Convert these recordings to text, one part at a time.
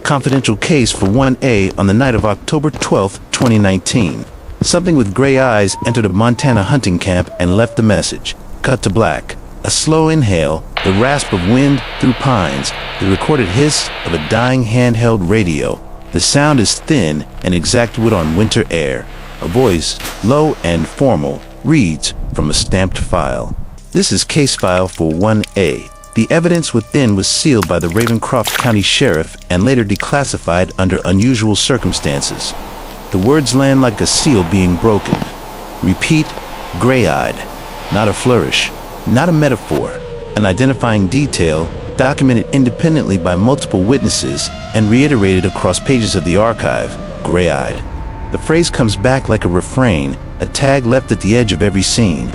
Confidential case for 1A on the night of October 12, 2019. Something with gray eyes entered a Montana hunting camp and left a message. Cut to black. A slow inhale, the rasp of wind through pines, the recorded hiss of a dying handheld radio. The sound is thin and exactwood on winter air. A voice, low and formal, reads from a stamped file. This is case file for 1A. The evidence within was sealed by the Ravencroft County Sheriff and later declassified under unusual circumstances. The words land like a seal being broken. Repeat, gray-eyed. Not a flourish, not a metaphor. An identifying detail, documented independently by multiple witnesses and reiterated across pages of the archive, gray-eyed. The phrase comes back like a refrain, a tag left at the edge of every scene.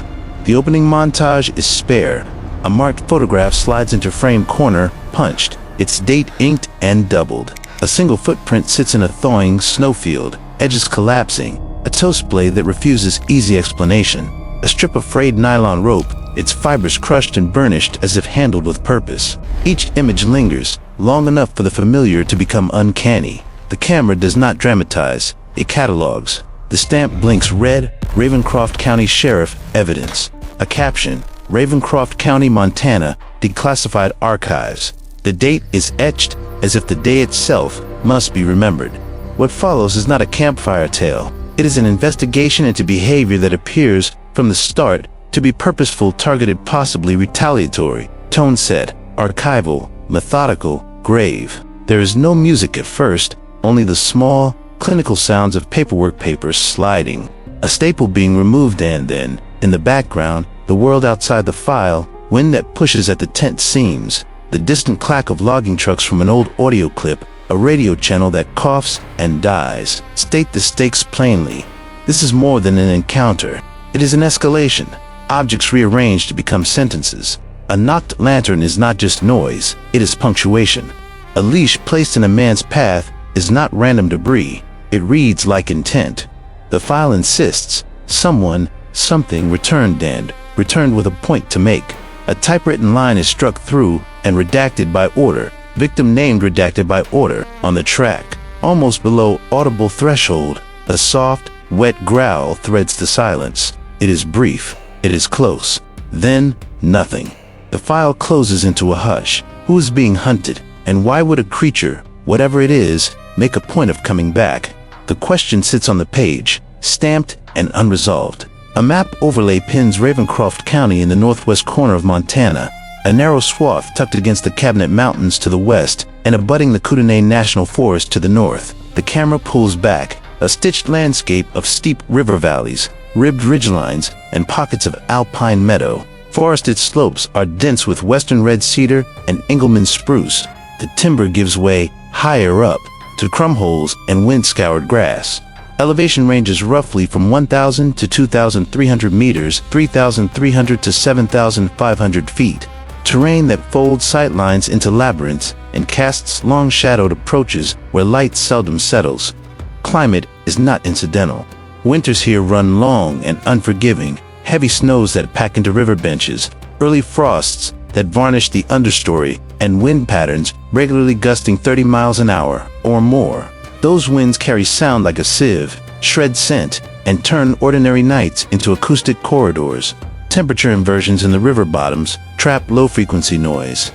The opening montage is spare. A marked photograph slides into frame corner, punched, its date inked and doubled. A single footprint sits in a thawing snowfield, edges collapsing, a toe splay that refuses easy explanation. A strip of frayed nylon rope, its fibers crushed and burnished as if handled with purpose. Each image lingers, long enough for the familiar to become uncanny. The camera does not dramatize, it catalogs. The stamp blinks red, Ravencroft County Sheriff, evidence. A caption, Ravencroft County, Montana, declassified archives. The date is etched as if the day itself must be remembered. What follows is not a campfire tale. It is an investigation into behavior that appears, from the start, to be purposeful, targeted, possibly retaliatory, tone set, archival, methodical, grave. There is no music at first, only the small, clinical sounds of papers sliding, a staple being removed, and then, in the background, the world outside the file, wind that pushes at the tent seams, the distant clack of logging trucks from an old audio clip, a radio channel that coughs and dies. State the stakes plainly. This is more than an encounter. It is an escalation. Objects rearranged to become sentences. A knocked lantern is not just noise, it is punctuation. A leash placed in a man's path is not random debris. It reads like intent. The file insists, someone, something returned and returned with a point to make. A typewritten line is struck through and redacted by order. Victim named redacted by order on the track. Almost below audible threshold, a soft, wet growl threads the silence. It is brief. It is close. Then, nothing. The file closes into a hush. Who is being hunted? And why would a creature, whatever it is, make a point of coming back? The question sits on the page, stamped and unresolved. A map overlay pins Ravencroft County in the northwest corner of Montana, a narrow swath tucked against the Cabinet Mountains to the west and abutting the Kootenai National Forest to the north. The camera pulls back, a stitched landscape of steep river valleys, ribbed ridgelines, and pockets of alpine meadow. Forested slopes are dense with western red cedar and Engelmann spruce. The timber gives way, higher up, to crumholes and wind-scoured grass. Elevation ranges roughly from 1,000 to 2,300 meters, 3,300 to 7,500 feet. Terrain that folds sightlines into labyrinths and casts long-shadowed approaches where light seldom settles. Climate is not incidental. Winters here run long and unforgiving, heavy snows that pack into river benches, early frosts that varnish the understory, and wind patterns regularly gusting 30 miles an hour or more. Those winds carry sound like a sieve, shred scent, and turn ordinary nights into acoustic corridors. Temperature inversions in the river bottoms trap low-frequency noise.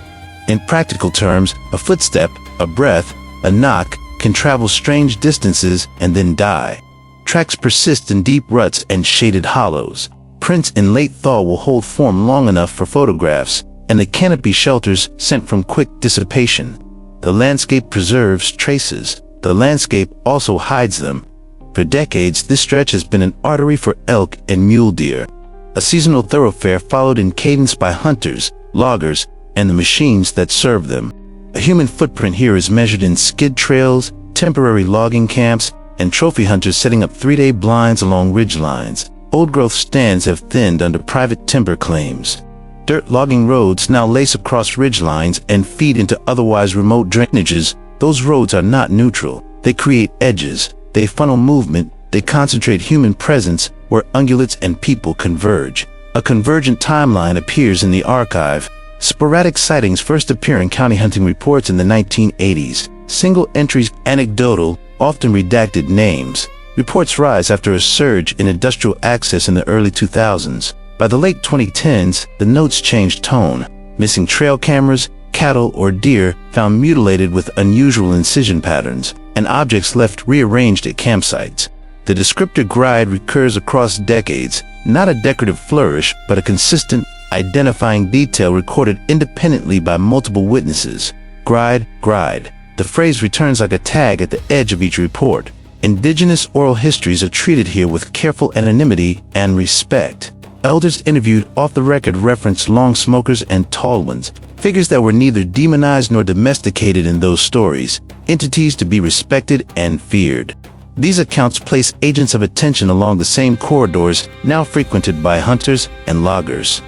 In practical terms, a footstep, a breath, a knock can travel strange distances and then die. Tracks persist in deep ruts and shaded hollows. Prints in late thaw will hold form long enough for photographs, and the canopy shelters scent from quick dissipation. The landscape preserves traces. The landscape also hides them. For decades, this stretch has been an artery for elk and mule deer, a seasonal thoroughfare followed in cadence by hunters, loggers, and the machines that serve them. A human footprint here is measured in skid trails, temporary logging camps, and trophy hunters setting up 3-day blinds along ridgelines. Old-growth stands have thinned under private timber claims. Dirt logging roads now lace across ridgelines and feed into otherwise remote drainages. Those roads are not neutral. They create edges. They funnel movement. They concentrate human presence where ungulates and people converge. A convergent timeline appears in the archive. Sporadic sightings first appear in county hunting reports in the 1980s. single entries, anecdotal, often redacted names. Reports rise after a surge in industrial access in the early 2000s. By the late 2010s, the notes changed tone. Missing trail cameras, cattle or deer found mutilated with unusual incision patterns, and objects left rearranged at campsites. The descriptor gride recurs across decades, not a decorative flourish, but a consistent, identifying detail recorded independently by multiple witnesses. Gride, gride. The phrase returns like a tag at the edge of each report. Indigenous oral histories are treated here with careful anonymity and respect. Elders interviewed off the record reference long smokers and tall ones, figures that were neither demonized nor domesticated in those stories, entities to be respected and feared. These accounts place agents of attention along the same corridors now frequented by hunters and loggers.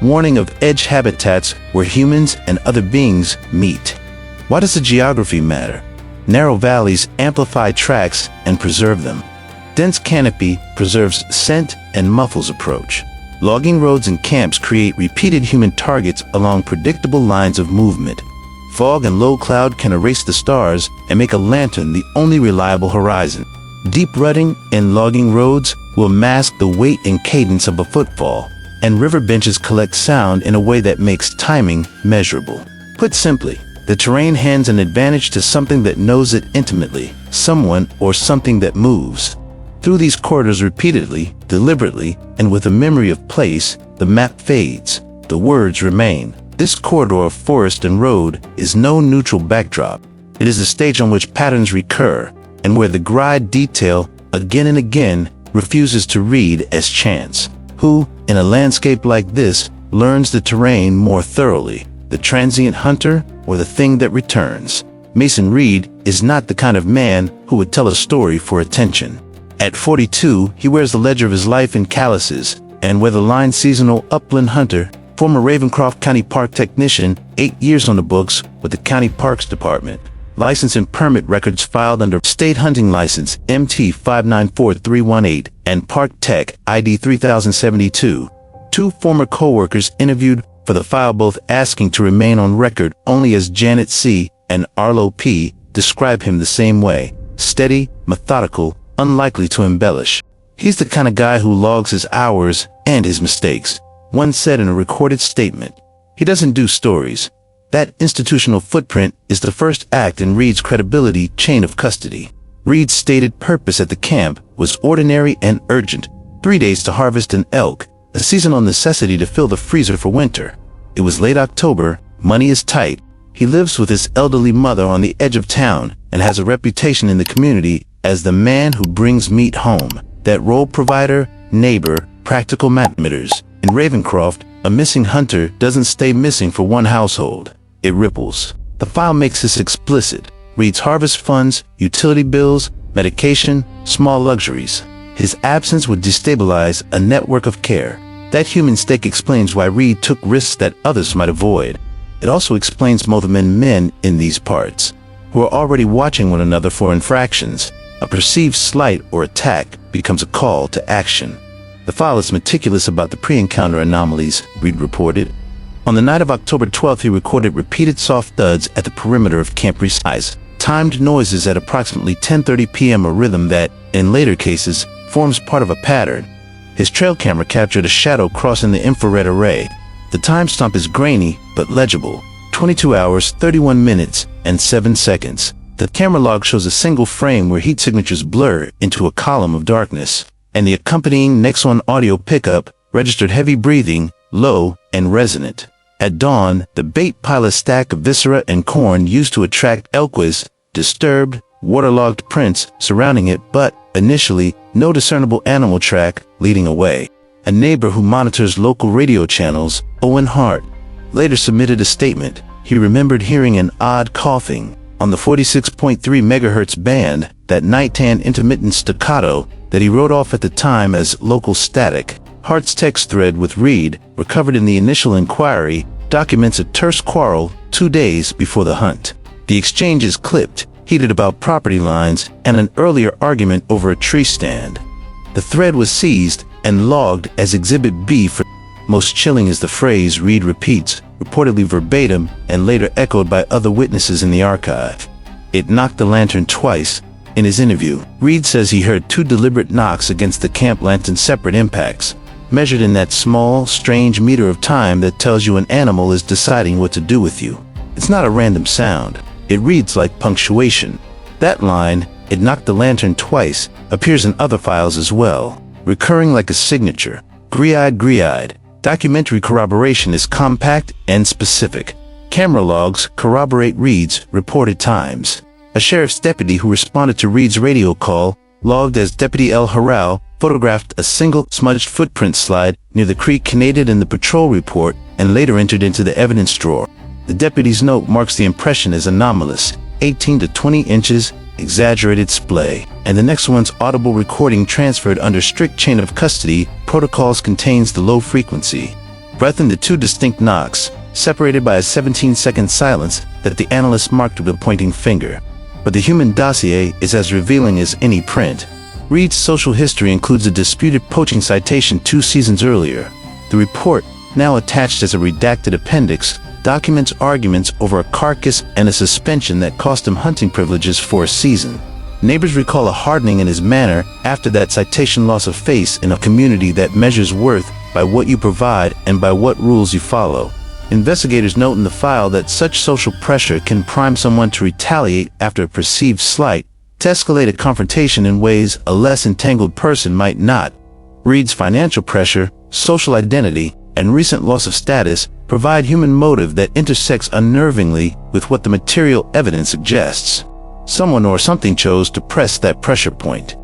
Warning of edge habitats where humans and other beings meet. Why does the geography matter? Narrow valleys amplify tracks and preserve them. Dense canopy preserves scent and muffles approach. Logging roads and camps create repeated human targets along predictable lines of movement. Fog and low cloud can erase the stars and make a lantern the only reliable horizon. Deep rutting in logging roads will mask the weight and cadence of a footfall, and river benches collect sound in a way that makes timing measurable. Put simply, the terrain hands an advantage to something that knows it intimately, someone or something that moves. Through these corridors repeatedly, deliberately, and with a memory of place, the map fades. The words remain. This corridor of forest and road is no neutral backdrop. It is the stage on which patterns recur, and where the gride detail, again and again, refuses to read as chance. Who, in a landscape like this, learns the terrain more thoroughly? The transient hunter or the thing that returns? Mason Reed is not the kind of man who would tell a story for attention. At 42, he wears the ledger of his life in calluses, and with a line seasonal upland hunter, former Ravencroft County park technician, 8 years on the books with the County Parks Department. License and permit records filed under State Hunting License MT 594318 and Park Tech ID 3072. Two former co-workers interviewed for the file, both asking to remain on record only as Janet C. and Arlo P. describe him the same way. Steady, methodical, unlikely to embellish. He's the kind of guy who logs his hours and his mistakes. One said in a recorded statement, he doesn't do stories. That institutional footprint is the first act in Reed's credibility chain of custody. Reed's stated purpose at the camp was ordinary and urgent: 3 days to harvest an elk, a seasonal necessity to fill the freezer for winter. It was late October, money is tight. He lives with his elderly mother on the edge of town and has a reputation in the community as the man who brings meat home. That role: provider, neighbor, practical matters. In Ravencroft, a missing hunter doesn't stay missing for one household. It ripples. The file makes this explicit. Reed's harvest funds, utility bills, medication, small luxuries. His absence would destabilize a network of care. That human stake explains why Reed took risks that others might avoid. It also explains most of the men in these parts, who are already watching one another for infractions. A perceived slight or attack becomes a call to action. The file is meticulous about the pre-encounter anomalies, Reed reported. On the night of October 12th, he recorded repeated soft thuds at the perimeter of Camp Resize, timed noises at approximately 10:30 p.m., a rhythm that, in later cases, forms part of a pattern. His trail camera captured a shadow crossing the infrared array. The timestamp is grainy but legible: 22 hours, 31 minutes, and 7 seconds. The camera log shows a single frame where heat signatures blur into a column of darkness, and the accompanying Nexon audio pickup registered heavy breathing, low and resonant. At dawn, the bait pile, a stack of viscera and corn used to attract elk, was disturbed, waterlogged prints surrounding it, but, initially, no discernible animal track leading away. A neighbor who monitors local radio channels, Owen Hart, later submitted a statement. He remembered hearing an odd coughing on the 46.3 MHz band, that nighttime intermittent staccato that he wrote off at the time as local static. Hart's text thread with Reed, recovered in the initial inquiry, documents a terse quarrel 2 days before the hunt. The exchange is clipped, heated about property lines and an earlier argument over a tree stand. The thread was seized and logged as Exhibit B. For most chilling is the phrase Reed repeats, reportedly verbatim and later echoed by other witnesses in the archive. It knocked the lantern twice. In his interview, Reed says he heard 2 deliberate knocks against the camp lantern, separate impacts, measured in that small, strange meter of time that tells you an animal is deciding what to do with you. It's not a random sound. It reads like punctuation. That line, "It knocked the lantern twice," appears in other files as well, recurring like a signature. Grey-eyed. Documentary corroboration is compact and specific. Camera logs corroborate Reed's reported times. A sheriff's deputy who responded to Reed's radio call, logged as Deputy L. Harrell, photographed a single smudged footprint slide near the creek Canadian in the patrol report and later entered into the evidence drawer. The deputy's note marks the impression as anomalous, 18 to 20 inches, exaggerated splay, and the next one's audible recording transferred under strict chain of custody protocols contains the low frequency. Breath in the 2 distinct knocks, separated by a 17-second silence that the analyst marked with a pointing finger. But the human dossier is as revealing as any print. Reed's social history includes a disputed poaching citation 2 seasons earlier. The report, now attached as a redacted appendix, documents arguments over a carcass and a suspension that cost him hunting privileges for a season. Neighbors recall a hardening in his manner after that citation, loss of face in a community that measures worth by what you provide and by what rules you follow. Investigators note in the file that such social pressure can prime someone to retaliate after a perceived slight, to escalate a confrontation in ways a less entangled person might not. Reed's financial pressure, social identity, and recent loss of status provide human motive that intersects unnervingly with what the material evidence suggests. Someone or something chose to press that pressure point.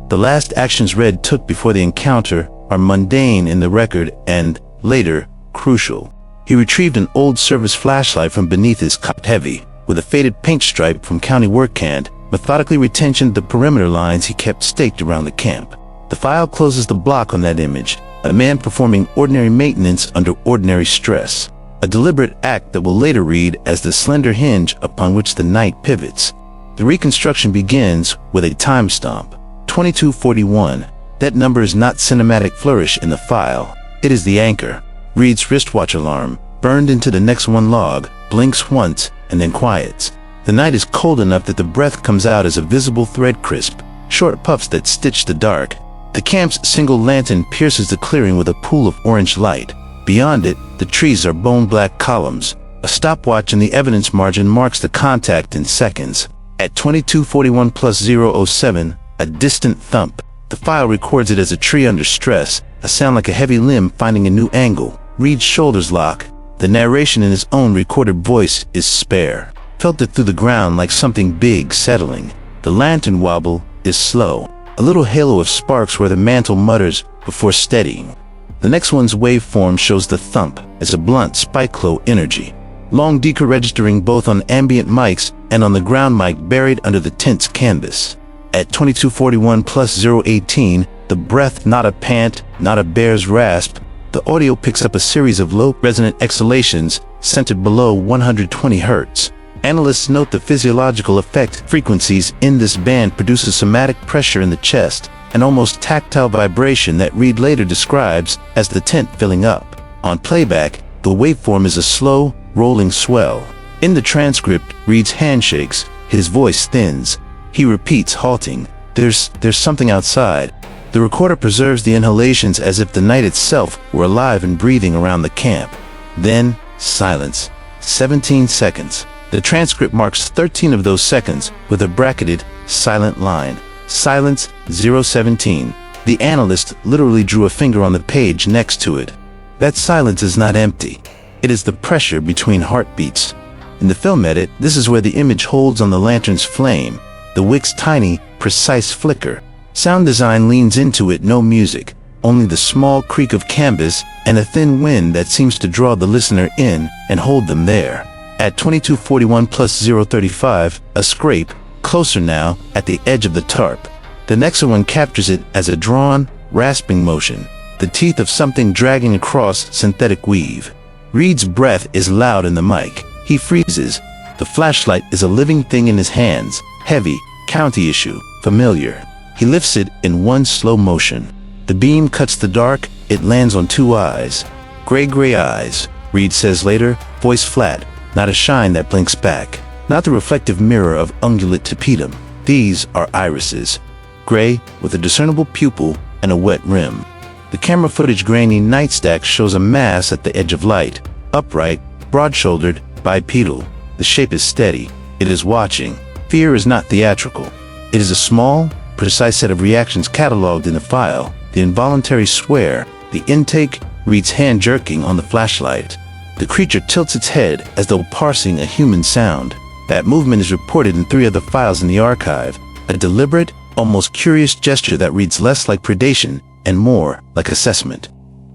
The last actions Red took before the encounter are mundane in the record and, later, crucial. He retrieved an old service flashlight from beneath his cot, heavy, with a faded paint stripe from county work hand, methodically retentioned the perimeter lines he kept staked around the camp. The file closes the block on that image, a man performing ordinary maintenance under ordinary stress, a deliberate act that will later read as the slender hinge upon which the night pivots. The reconstruction begins with a time stamp, 2241. That number is not cinematic flourish in the file. It is the anchor. Reed's wristwatch alarm, burned into the next one log, blinks once and then quiets. The night is cold enough that the breath comes out as a visible thread crisp, short puffs that stitch the dark. The camp's single lantern pierces the clearing with a pool of orange light. Beyond it, the trees are bone black columns. A stopwatch in the evidence margin marks the contact in seconds. At 2241 plus 007, a distant thump. The file records it as a tree under stress, a sound like a heavy limb finding a new angle. Reed's shoulders lock. The narration in his own recorded voice is spare. Felt it through the ground like something big settling. The lantern wobble is slow. A little halo of sparks where the mantle mutters before steadying. The next one's waveform shows the thump as a blunt spike-low energy. Long decay registering both on ambient mics and on the ground mic buried under the tent's canvas. At 2241 plus 018, the breath, not a pant, not a bear's rasp. The audio picks up a series of low resonant exhalations centered below 120 Hz. Analysts note the physiological effect frequencies in this band produce a somatic pressure in the chest, an almost tactile vibration that Reed later describes as the tent filling up. On playback, the waveform is a slow, rolling swell. In the transcript, Reed's hand shakes, his voice thins. He repeats, halting, There's something outside. The recorder preserves the inhalations as if the night itself were alive and breathing around the camp. Then, silence. 17 seconds. The transcript marks 13 of those seconds with a bracketed, silent line. Silence 017. The analyst literally drew a finger on the page next to it. That silence is not empty. It is the pressure between heartbeats. In the film edit, this is where the image holds on the lantern's flame. The wick's tiny, precise flicker. Sound design leans into it, no music, only the small creak of canvas and a thin wind that seems to draw the listener in and hold them there. At 2241 plus 035, a scrape, closer now, at the edge of the tarp. The next one captures it as a drawn, rasping motion, the teeth of something dragging across synthetic weave. Reed's breath is loud in the mic. He freezes. The flashlight is a living thing in his hands, heavy, county issue, familiar. He lifts it in one slow motion. The beam cuts the dark. It lands on 2 eyes. Gray eyes, Reed says later, voice flat, not a shine that blinks back, not the reflective mirror of ungulate tapetum. These are irises, gray with a discernible pupil and a wet rim. The camera footage grainy night stack shows a mass at the edge of light, upright, broad-shouldered, bipedal. The shape is steady. It is watching. Fear is not theatrical. It is a small, precise set of reactions cataloged in the file. The involuntary swear, the intake, reads hand-jerking on the flashlight. The creature tilts its head as though parsing a human sound. That movement is reported in 3 other files in the archive, a deliberate, almost curious gesture that reads less like predation and more like assessment.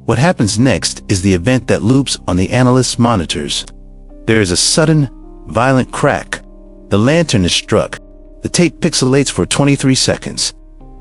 What happens next is the event that loops on the analyst's monitors. There is a sudden, violent crack. The lantern is struck. The tape pixelates for 23 seconds.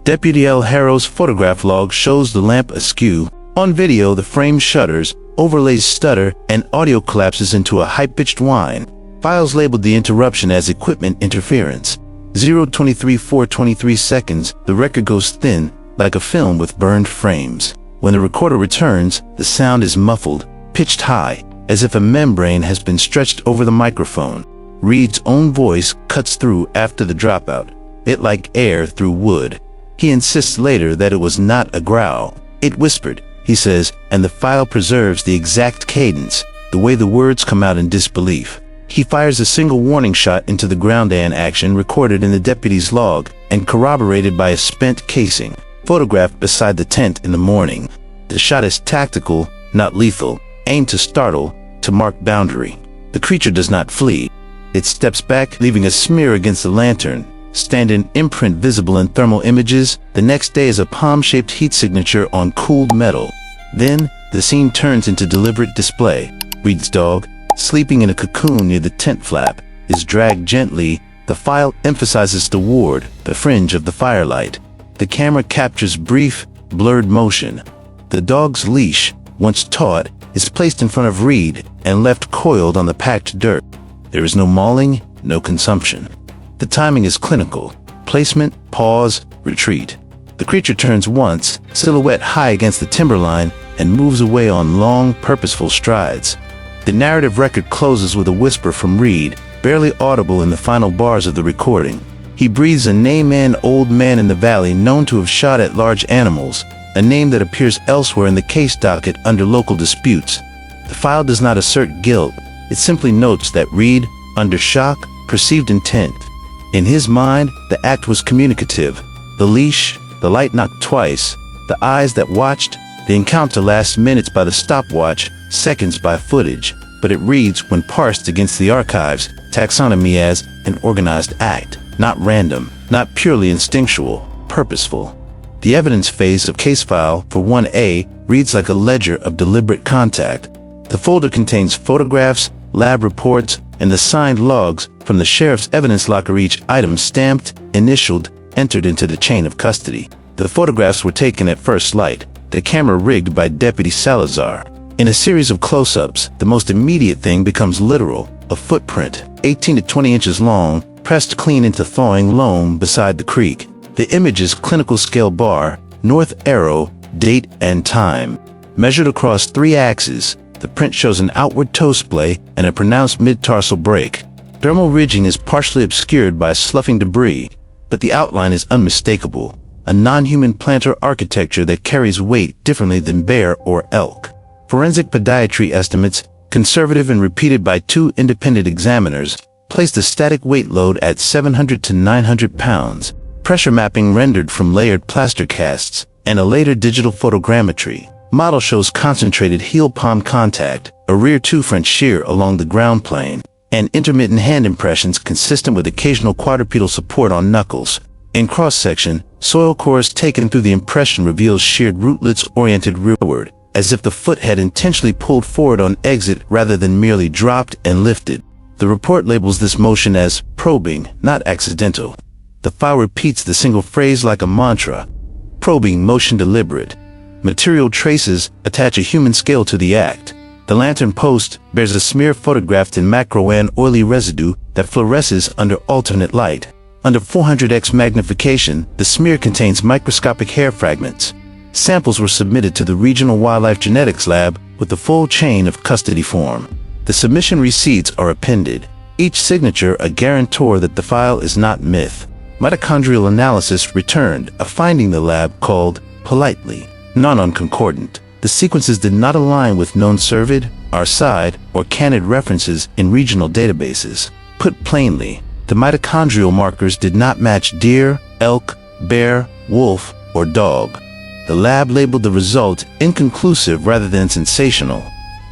Deputy L. Harrow's photograph log shows the lamp askew. On video, the frame shudders, overlays stutter, and audio collapses into a high-pitched whine. Files labeled the interruption as equipment interference. 0:23:423 seconds, the record goes thin, like a film with burned frames. When the recorder returns, the sound is muffled, pitched high, as if a membrane has been stretched over the microphone. Reed's own voice cuts through after the dropout, it like air through wood. He insists later that it was not a growl. It whispered, he says, and the file preserves the exact cadence, the way the words come out in disbelief. He fires a single warning shot into the ground an action recorded in the deputy's log and corroborated by a spent casing, photographed beside the tent in the morning. The shot is tactical, not lethal, aimed to startle, to mark boundary. The creature does not flee. It steps back, leaving a smear against the lantern, stand-in imprint visible in thermal images. The next day is a palm-shaped heat signature on cooled metal. Then, the scene turns into deliberate display. Reed's dog, sleeping in a cocoon near the tent flap, is dragged gently. The file emphasizes the ward, the fringe of the firelight. The camera captures brief, blurred motion. The dog's leash, once taut, is placed in front of Reed and left coiled on the packed dirt. There is no mauling, no consumption. The timing is clinical. Placement, pause, retreat. The creature turns once, silhouette high against the timberline, and moves away on long, purposeful strides. The narrative record closes with a whisper from Reed, barely audible in the final bars of the recording. He breathes a name: an old man in the valley known to have shot at large animals, a name that appears elsewhere in the case docket under local disputes. The file does not assert guilt. It simply notes that Reed, under shock, perceived intent. In his mind, the act was communicative. The leash, the light knocked twice, the eyes that watched, the encounter lasts minutes by the stopwatch, seconds by footage, but it reads, when parsed against the archive's taxonomy, as an organized act, not random, not purely instinctual, purposeful. The evidence phase of case file for 1A reads like a ledger of deliberate contact. The folder contains photographs, lab reports, and the signed logs from the sheriff's evidence locker, each item stamped, initialed, entered into the chain of custody. The photographs were taken at first light, the camera rigged by Deputy Salazar. In a series of close-ups, the most immediate thing becomes literal, a footprint, 18 to 20 inches long, pressed clean into thawing loam beside the creek. The image's clinical scale bar, north arrow, date and time. Measured across 3 axes, the print shows an outward toe splay and a pronounced mid-tarsal break. Thermal ridging is partially obscured by sloughing debris, but the outline is unmistakable, a non-human plantar architecture that carries weight differently than bear or elk. Forensic podiatry estimates, conservative and repeated by 2 independent examiners, placed the static weight load at 700 to 900 pounds, pressure mapping rendered from layered plaster casts, and a later digital photogrammetry. Model shows concentrated heel palm contact, a rear 2 French shear along the ground plane, and intermittent hand impressions consistent with occasional quadrupedal support on knuckles. In cross-section, soil cores taken through the impression reveals sheared rootlets oriented rearward, as if the foot had intentionally pulled forward on exit rather than merely dropped and lifted. The report labels this motion as probing, not accidental. The file repeats the single phrase like a mantra. Probing motion deliberate. Material traces attach a human scale to the act. The lantern post bears a smear photographed in macro and oily residue that fluoresces under alternate light. Under 400x magnification, the smear contains microscopic hair fragments. Samples were submitted to the Regional Wildlife Genetics Lab with the full chain of custody form. The submission receipts are appended. each signature a guarantor that the file is not myth. Mitochondrial analysis returned a finding the lab called politely non-concordant. The sequences did not align with known cervid, arcide, or canid references in regional databases. Put plainly, the mitochondrial markers did not match deer, elk, bear, wolf, or dog. The lab labeled the result inconclusive rather than sensational.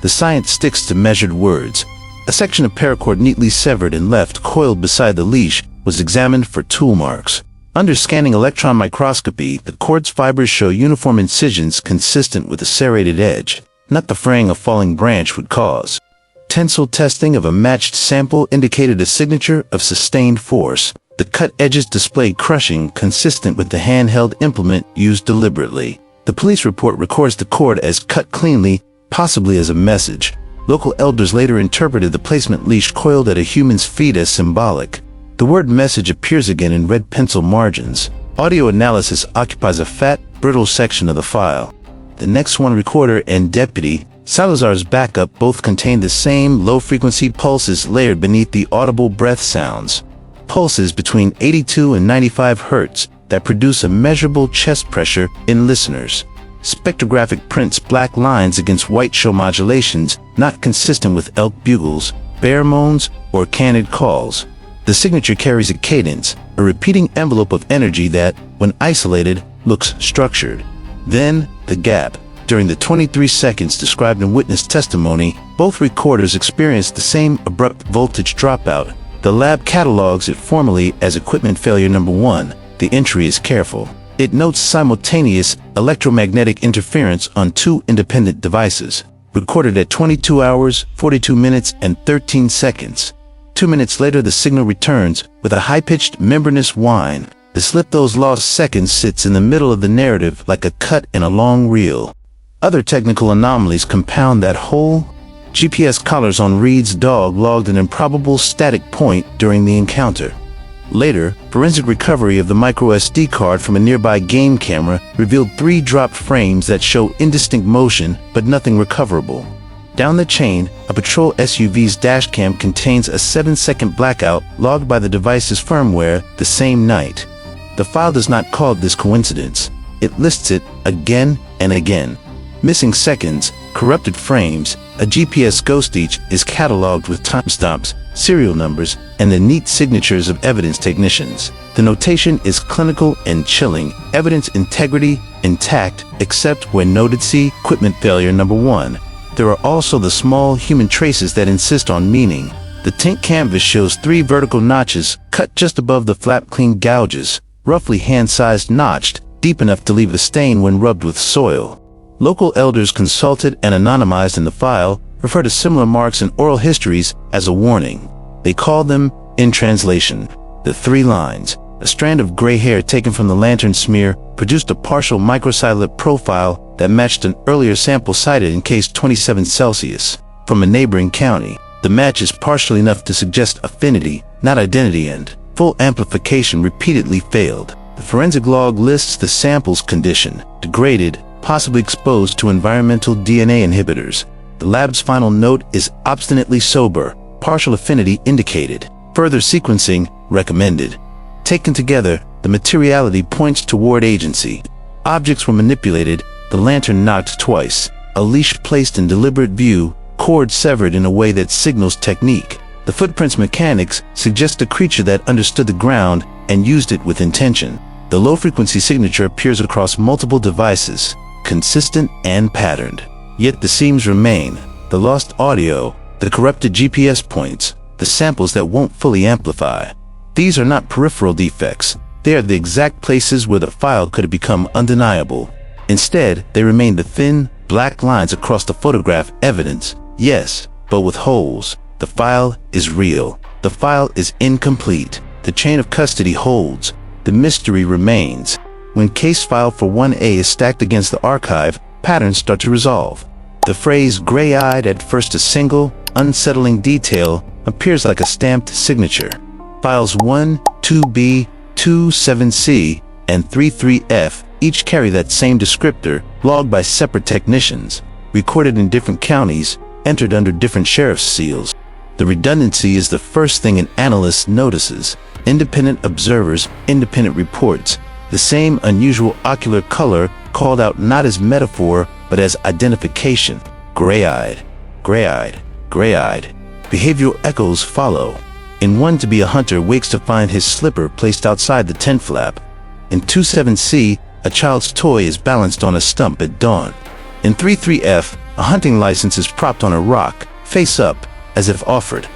The science sticks to measured words. A section of paracord neatly severed and left coiled beside the leash was examined for tool marks. Under scanning electron microscopy, the cord's fibers show uniform incisions consistent with a serrated edge, not the fraying a falling branch would cause. Tensile testing of a matched sample indicated a signature of sustained force. The cut edges displayed crushing consistent with the handheld implement used deliberately. The police report records the cord as cut cleanly, possibly as a message. Local elders later interpreted the placement leash coiled at a human's feet as symbolic. The word message appears again in red pencil margins. Audio analysis occupies a fat, brittle section of the file. The next one, recorder and deputy Salazar's backup, both contain the same low-frequency pulses layered beneath the audible breath sounds. Pulses between 82 and 95 Hz that produce a measurable chest pressure in listeners. Spectrographic prints black lines against white show modulations not consistent with elk bugles, bear moans, or canid calls. The signature carries a cadence, a repeating envelope of energy that, when isolated, looks structured. Then, the gap. During the 23 seconds described in witness testimony, both recorders experienced the same abrupt voltage dropout. The lab catalogs it formally as equipment failure number 1. The entry is careful. It notes simultaneous electromagnetic interference on 2 independent devices, recorded at 22 hours, 42 minutes, and 13 seconds. 2 minutes later, the signal returns with a high-pitched membranous whine. The slip those lost seconds sits in the middle of the narrative like a cut in a long reel. Other technical anomalies compound that whole. GPS collars on Reed's dog logged an improbable static point during the encounter. Later, forensic recovery of the microSD card from a nearby game camera revealed 3 dropped frames that show indistinct motion but nothing recoverable. Down the chain, a patrol SUV's dashcam contains a 7-second blackout logged by the device's firmware the same night. The file does not call this coincidence. It lists it again and again. Missing seconds, corrupted frames, a GPS ghost. Each is cataloged with timestamps, serial numbers, and the neat signatures of evidence technicians. The notation is clinical and chilling. Evidence integrity intact, except when noted see equipment failure number 1. There are also the small human traces that insist on meaning. The tint canvas shows 3 vertical notches cut just above the flap-clean gouges, roughly hand-sized, notched, deep enough to leave a stain when rubbed with soil. Local elders consulted and anonymized in the file refer to similar marks in oral histories as a warning. They call them, in translation, the 3 lines. A strand of gray hair taken from the lantern smear produced a partial microsatellite profile that matched an earlier sample cited in case 27 Celsius from a neighboring county. The match is partially enough to suggest affinity, not identity, and full amplification repeatedly failed. The forensic log lists the sample's condition: degraded, possibly exposed to environmental DNA inhibitors. The lab's final note is obstinately sober, partial affinity indicated, further sequencing recommended. Taken together, the materiality points toward agency. Objects were manipulated, the lantern knocked twice, a leash placed in deliberate view, cord severed in a way that signals technique. The footprints mechanics suggest a creature that understood the ground and used it with intention. The low-frequency signature appears across multiple devices, consistent and patterned. Yet the seams remain: the lost audio, the corrupted GPS points, the samples that won't fully amplify. These are not peripheral defects. They are the exact places where the file could have become undeniable. Instead, they remain the thin, black lines across the photograph evidence. Yes, but with holes. The file is real. The file is incomplete. The chain of custody holds. The mystery remains. When case file for 1A is stacked against the archive, patterns start to resolve. The phrase gray-eyed, at first a single, unsettling detail, appears like a stamped signature. Files 1, 2B, 27C, and 33F each carry that same descriptor, logged by separate technicians, recorded in different counties, entered under different sheriff's seals. The redundancy is the first thing an analyst notices. Independent observers, independent reports. The same unusual ocular color called out not as metaphor, but as identification. Gray-eyed, gray-eyed, gray-eyed. Behavioral echoes follow. In 1 to be a hunter wakes to find his slipper placed outside the tent flap. In 27C, a child's toy is balanced on a stump at dawn. In 33F, a hunting license is propped on a rock, face up, as if offered.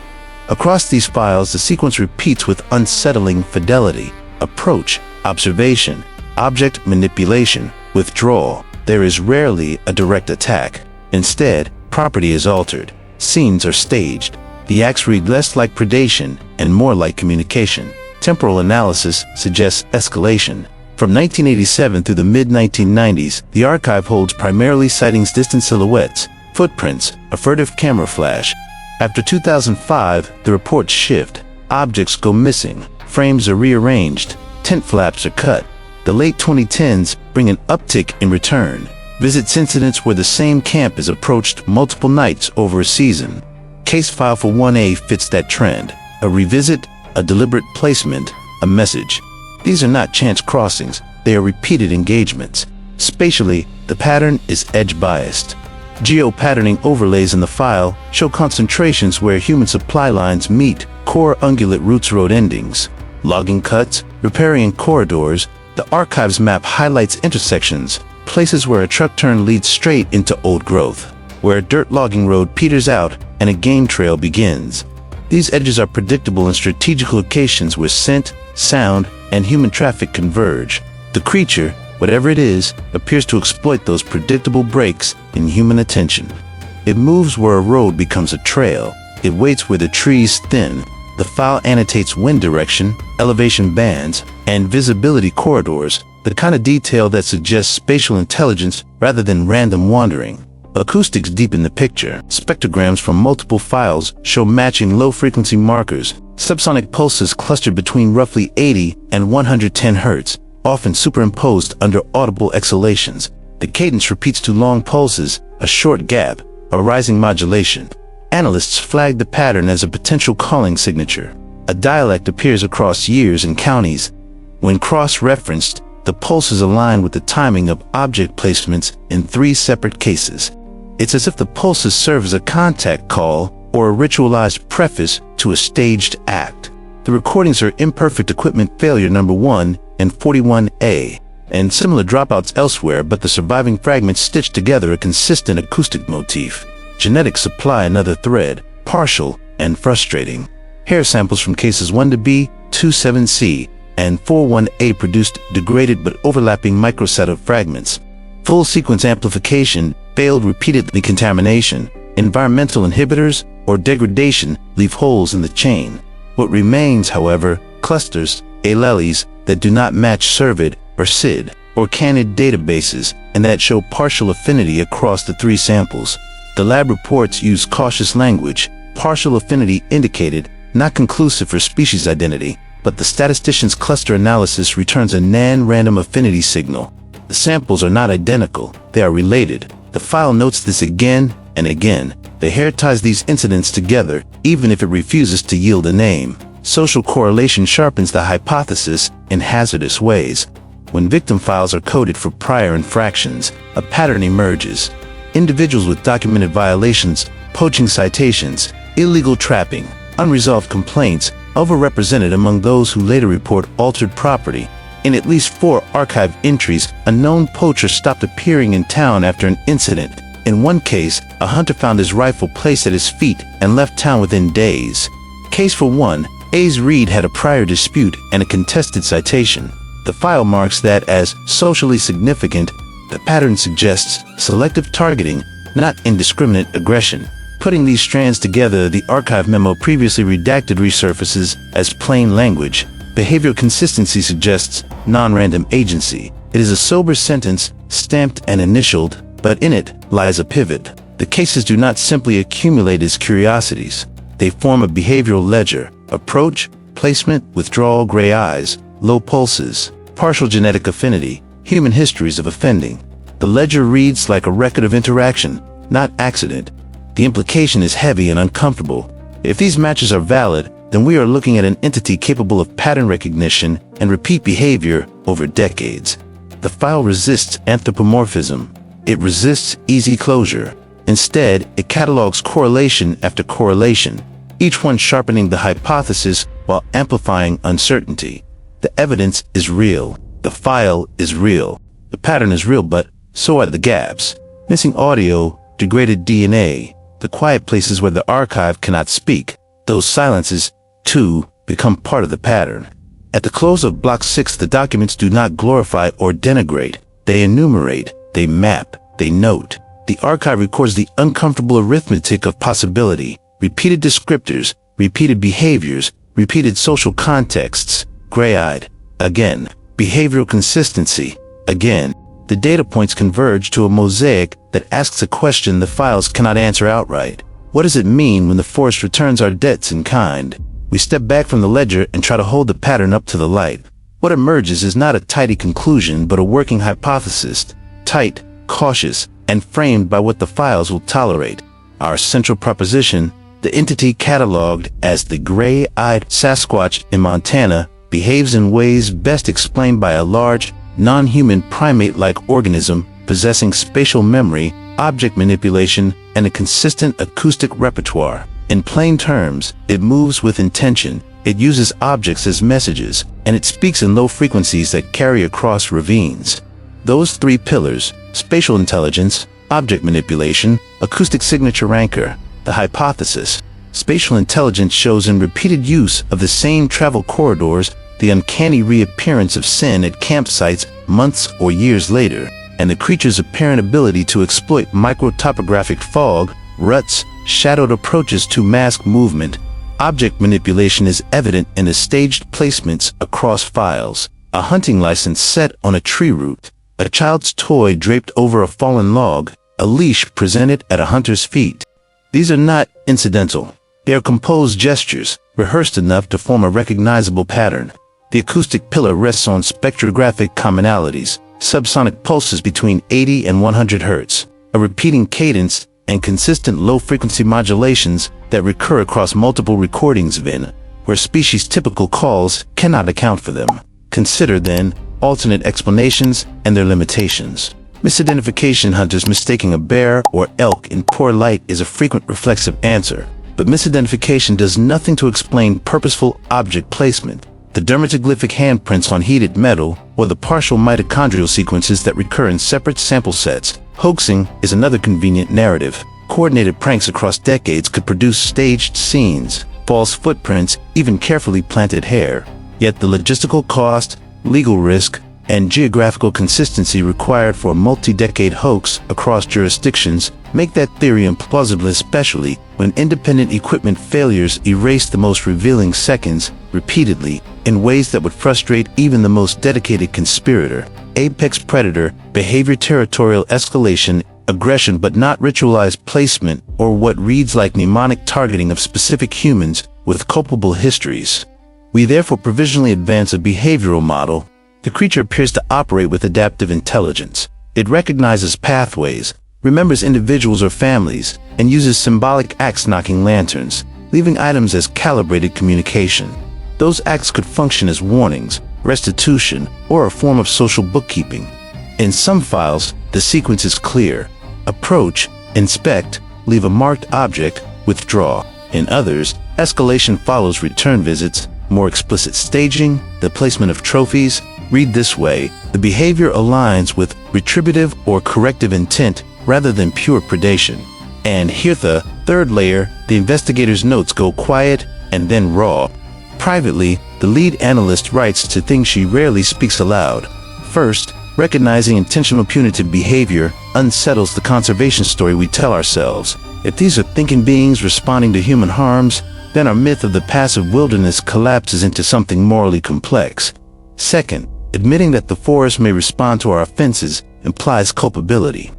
Across these files, the sequence repeats with unsettling fidelity. Approach, observation, object manipulation, withdrawal. There is rarely a direct attack. Instead, property is altered. Scenes are staged. The acts read less like predation and more like communication. Temporal analysis suggests escalation. From 1987 through the mid-1990s, the archive holds primarily sightings, distant silhouettes, footprints, a furtive camera flash. After 2005, the reports shift. Objects go missing, frames are rearranged, tent flaps are cut. The late 2010s bring an uptick in return. Visits incidents where the same camp is approached multiple nights over a season. Case file for 1A fits that trend. A revisit, a deliberate placement, a message. These are not chance crossings, they are repeated engagements. Spatially, the pattern is edge-biased. Geo-patterning overlays in the file show concentrations where human supply lines meet core ungulate roots road endings. Logging cuts, riparian corridors, the archive's map highlights intersections, places where a truck turn leads straight into old growth, where a dirt logging road peters out and a game trail begins. These edges are predictable in strategic locations where scent, sound, and human traffic converge. The creature, whatever it is, appears to exploit those predictable breaks in human attention. It moves where a road becomes a trail. It waits where the trees thin. The file annotates wind direction, elevation bands, and visibility corridors, the kind of detail that suggests spatial intelligence rather than random wandering. Acoustics deepen the picture. Spectrograms from multiple files show matching low-frequency markers, subsonic pulses clustered between roughly 80 and 110 Hz, often superimposed under audible exhalations. The cadence repeats to long pulses, a short gap, a rising modulation. Analysts flag the pattern as a potential calling signature. A dialect appears across years and counties. When cross-referenced, the pulses align with the timing of object placements in 3 separate cases. It's as if the pulses serve as a contact call or a ritualized preface to a staged act. The recordings are imperfect equipment failure number 1 and 41A, and similar dropouts elsewhere, but the surviving fragments stitch together a consistent acoustic motif. Genetics supply another thread, partial and frustrating. Hair samples from cases 1 to B, 27C, and 41A produced degraded but overlapping microset of fragments. Full sequence amplification failed repeatedly. Contamination, environmental inhibitors, or degradation leave holes in the chain. What remains, however, clusters, alleles, that do not match CERVID or SID or CANID databases and that show partial affinity across the 3 samples. The lab reports use cautious language, partial affinity indicated, not conclusive for species identity, but the statistician's cluster analysis returns a non-random affinity signal. The samples are not identical, they are related. The file notes this again and again. The hair ties these incidents together, even if it refuses to yield a name. Social correlation sharpens the hypothesis in hazardous ways. When victim files are coded for prior infractions, a pattern emerges. Individuals with documented violations, poaching citations, illegal trapping, unresolved complaints, overrepresented among those who later report altered property. In at least 4 archive entries, a known poacher stopped appearing in town after an incident. In one case, a hunter found his rifle placed at his feet and left town within days. Case for 1, A's Reed had a prior dispute and a contested citation. The file marks that as socially significant. The pattern suggests selective targeting, not indiscriminate aggression. Putting these strands together, the archive memo previously redacted resurfaces as plain language. Behavioral consistency suggests non-random agency. It is a sober sentence, stamped and initialed, but in it lies a pivot. The cases do not simply accumulate as curiosities. They form a behavioral ledger. Approach, placement, withdrawal, gray eyes, low pulses, partial genetic affinity, human histories of offending. The ledger reads like a record of interaction, not accident. The implication is heavy and uncomfortable. If these matches are valid, then we are looking at an entity capable of pattern recognition and repeat behavior over decades. The file resists anthropomorphism. It resists easy closure. Instead, it catalogs correlation after correlation, each one sharpening the hypothesis while amplifying uncertainty. The evidence is real. The file is real. The pattern is real, but so are the gaps. Missing audio, degraded DNA, the quiet places where the archive cannot speak. Those silences, too, become part of the pattern. At the close of Block 6, the documents do not glorify or denigrate. They enumerate, they map, they note. The archive records the uncomfortable arithmetic of possibility, repeated descriptors, repeated behaviors, repeated social contexts, gray-eyed, again, behavioral consistency, again. The data points converge to a mosaic that asks a question the files cannot answer outright. What does it mean when the forest returns our debts in kind? We step back from the ledger and try to hold the pattern up to the light. What emerges is not a tidy conclusion, but a working hypothesis, tight, cautious, and framed by what the files will tolerate. Our central proposition, the entity cataloged as the gray-eyed Sasquatch in Montana, behaves in ways best explained by a large, non-human primate-like organism possessing spatial memory, object manipulation, and a consistent acoustic repertoire. In plain terms, it moves with intention, it uses objects as messages, and it speaks in low frequencies that carry across ravines. Those three pillars, spatial intelligence, object manipulation, acoustic signature anchor, the hypothesis. Spatial intelligence shows in repeated use of the same travel corridors the uncanny reappearance of sin at campsites months or years later, and the creature's apparent ability to exploit microtopographic fog, ruts, shadowed approaches to mask movement. Object manipulation is evident in the staged placements across files, a hunting license set on a tree root, a child's toy draped over a fallen log, a leash presented at a hunter's feet. These are not incidental. They are composed gestures, rehearsed enough to form a recognizable pattern. The acoustic pillar rests on spectrographic commonalities, subsonic pulses between 80 and 100 Hz, a repeating cadence, and consistent low-frequency modulations that recur across multiple recordings where species-typical calls cannot account for them. Consider, then, alternate explanations and their limitations. Misidentification: hunters mistaking a bear or elk in poor light is a frequent reflexive answer, but misidentification does nothing to explain purposeful object placement. The dermatoglyphic handprints on heated metal, or the partial mitochondrial sequences that recur in separate sample sets. Hoaxing is another convenient narrative. Coordinated pranks across decades could produce staged scenes, false footprints, even carefully planted hair. Yet the logistical cost, legal risk, and geographical consistency required for a multi-decade hoax across jurisdictions make that theory implausible, especially when independent equipment failures erase the most revealing seconds repeatedly in ways that would frustrate even the most dedicated conspirator. Apex predator, behavior: territorial escalation, aggression but not ritualized placement, or what reads like mnemonic targeting of specific humans with culpable histories. We therefore provisionally advance a behavioral model. The creature appears to operate with adaptive intelligence. It recognizes pathways, remembers individuals or families, and uses symbolic axe-knocking lanterns, leaving items as calibrated communication. Those acts could function as warnings, restitution, or a form of social bookkeeping. In some files, the sequence is clear: approach, inspect, leave a marked object, withdraw. In others, escalation follows return visits, more explicit staging, the placement of trophies. Read this way: the behavior aligns with retributive or corrective intent rather than pure predation. And here, the third layer, the investigator's notes go quiet and then raw. Privately, the lead analyst writes to things she rarely speaks aloud. First, recognizing intentional punitive behavior unsettles the conservation story we tell ourselves. If these are thinking beings responding to human harms, then our myth of the passive wilderness collapses into something morally complex. Second, admitting that the forest may respond to our offenses implies culpability.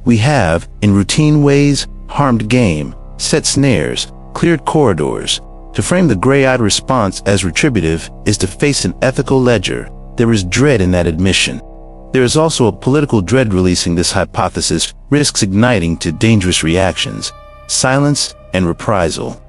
We have, in routine ways, harmed game, set snares, cleared corridors. To frame the gray-eyed response as retributive is to face an ethical ledger. There is dread in that admission. There is also a political dread. Releasing this hypothesis risks igniting to dangerous reactions, silence, and reprisal.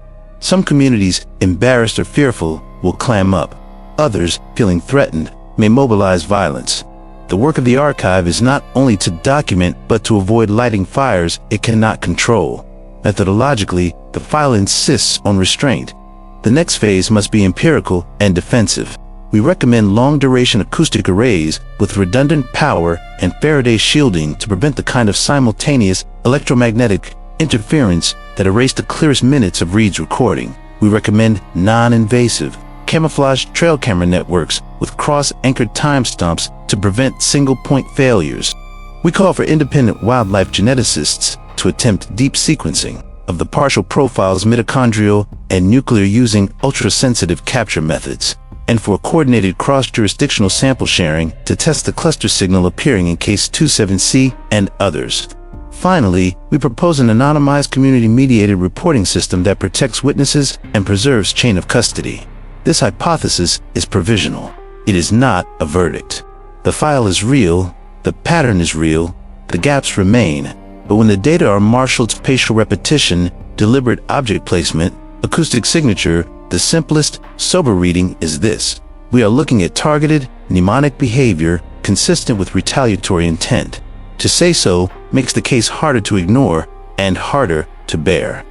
Some communities, embarrassed or fearful, will clam up. Others, feeling threatened, may mobilize violence. The work of the archive is not only to document but to avoid lighting fires it cannot control. Methodologically, the file insists on restraint. The next phase must be empirical and defensive. We recommend long-duration acoustic arrays with redundant power and Faraday shielding to prevent the kind of simultaneous electromagnetic interference that erased the clearest minutes of Reed's recording. We recommend non-invasive, camouflaged trail camera networks with cross-anchored timestamps to prevent single-point failures. We call for independent wildlife geneticists to attempt deep sequencing of the partial profiles mitochondrial and nuclear using ultra-sensitive capture methods, and for coordinated cross-jurisdictional sample sharing to test the cluster signal appearing in case 27C and others. Finally, we propose an anonymized community-mediated reporting system that protects witnesses and preserves chain of custody. This hypothesis is provisional. It is not a verdict. The file is real, the pattern is real, the gaps remain, but when the data are marshaled to spatial repetition, deliberate object placement, acoustic signature, the simplest, sober reading is this: we are looking at targeted, mnemonic behavior consistent with retaliatory intent. To say so makes the case harder to ignore and harder to bear.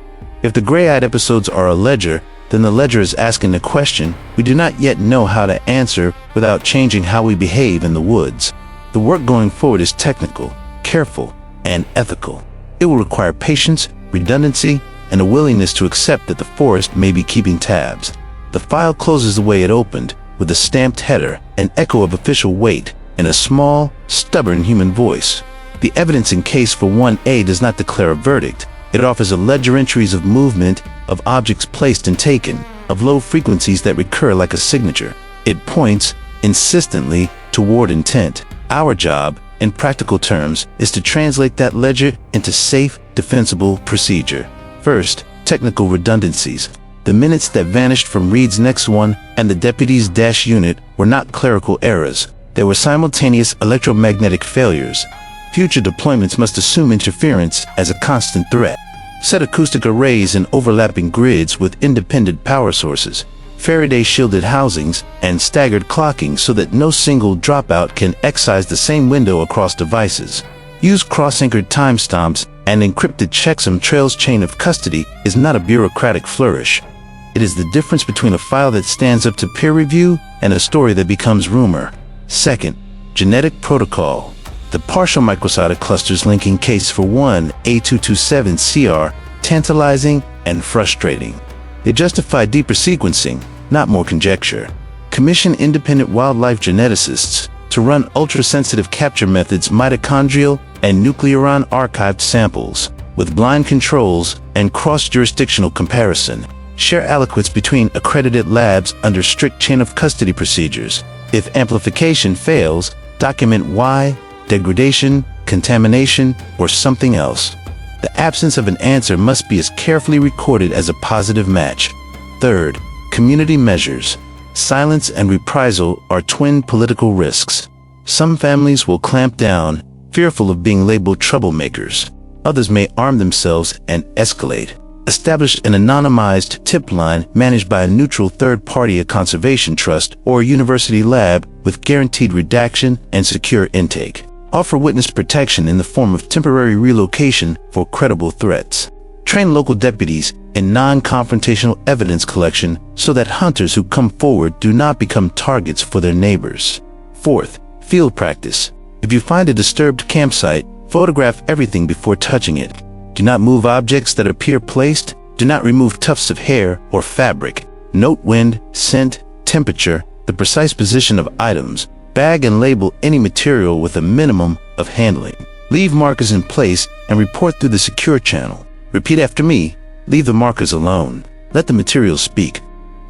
If the gray-eyed episodes are a ledger, then the ledger is asking a question we do not yet know how to answer without changing how we behave in the woods. The work going forward is technical, careful, and ethical. It will require patience, redundancy, and a willingness to accept that the forest may be keeping tabs. The file closes the way it opened, with a stamped header, an echo of official weight, and a small, stubborn human voice. The evidence in case for 1A does not declare a verdict. It offers a ledger entries of movement, of objects placed and taken, of low frequencies that recur like a signature. It points, insistently, toward intent. Our job, in practical terms, is to translate that ledger into safe, defensible procedure. First, technical redundancies. The minutes that vanished from Reed's next one and the deputy's dash unit were not clerical errors. They were simultaneous electromagnetic failures. Future deployments must assume interference as a constant threat. Set acoustic arrays in overlapping grids with independent power sources, Faraday shielded housings, and staggered clocking so that no single dropout can excise the same window across devices. Use cross-anchored timestamps and encrypted checksum trails. Chain of custody is not a bureaucratic flourish. It is the difference between a file that stands up to peer review and a story that becomes rumor. Second, genetic protocol. The partial microcytic clusters linking case for 1A227C are tantalizing and frustrating. They justify deeper sequencing, not more conjecture. Commission independent wildlife geneticists to run ultra-sensitive capture methods, mitochondrial and nuclearon archived samples, with blind controls and cross-jurisdictional comparison. Share aliquots between accredited labs under strict chain of custody procedures. If amplification fails, document why, degradation, contamination, or something else. The absence of an answer must be as carefully recorded as a positive match. Third, community measures. Silence and reprisal are twin political risks. Some families will clamp down, fearful of being labeled troublemakers. Others may arm themselves and escalate. Establish an anonymized tip line managed by a neutral third party, a conservation trust, or a university lab with guaranteed redaction and secure intake. Offer witness protection in the form of temporary relocation for credible threats. Train local deputies in non-confrontational evidence collection so that hunters who come forward do not become targets for their neighbors. Fourth, field practice. If you find a disturbed campsite, photograph everything before touching it. Do not move objects that appear placed. Do not remove tufts of hair or fabric. Note wind, scent, temperature, the precise position of items. Bag and label any material with a minimum of handling. Leave markers in place and report through the secure channel. Repeat after me. Leave the markers alone. Let the materials speak.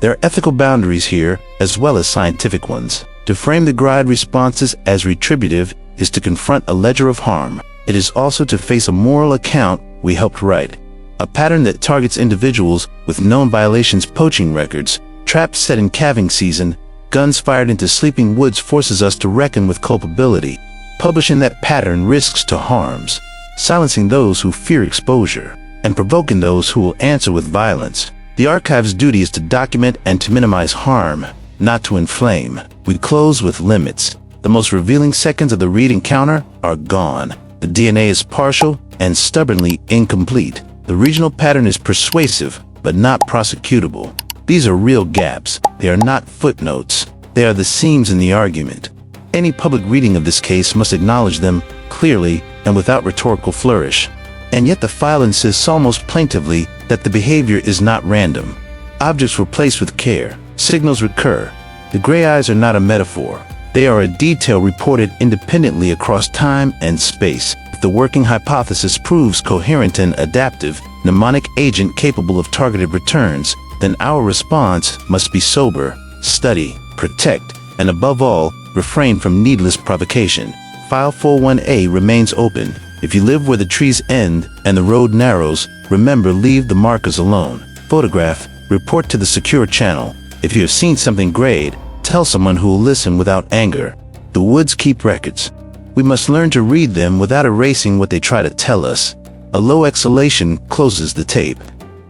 There are ethical boundaries here, as well as scientific ones. To frame the GRIDE responses as retributive is to confront a ledger of harm. It is also to face a moral account we helped write. A pattern that targets individuals with known violations, poaching records, traps set in calving season, guns fired into sleeping woods forces us to reckon with culpability. Publishing that pattern risks to harms, silencing those who fear exposure, and provoking those who will answer with violence. The archive's duty is to document and to minimize harm, not to inflame. We close with limits. The most revealing seconds of the Reed encounter are gone. The DNA is partial and stubbornly incomplete. The regional pattern is persuasive, but not prosecutable. These are real gaps. They are not footnotes. They are the seams in the argument. Any public reading of this case must acknowledge them clearly and without rhetorical flourish. And yet the file insists almost plaintively that the behavior is not random. Objects were placed with care. Signals recur. The gray eyes are not a metaphor. They are a detail reported independently across time and space. If the working hypothesis proves coherent and adaptive, mnemonic agent capable of targeted returns, then our response must be sober, study, protect, and above all, refrain from needless provocation. File 41A remains open. If you live where the trees end and the road narrows, remember, leave the markers alone. Photograph, report to the secure channel. If you have seen something grayed, tell someone who will listen without anger. The woods keep records. We must learn to read them without erasing what they try to tell us. A low exhalation closes the tape.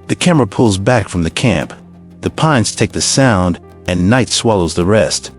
The camera pulls back from the camp. The pines take the sound, and night swallows the rest.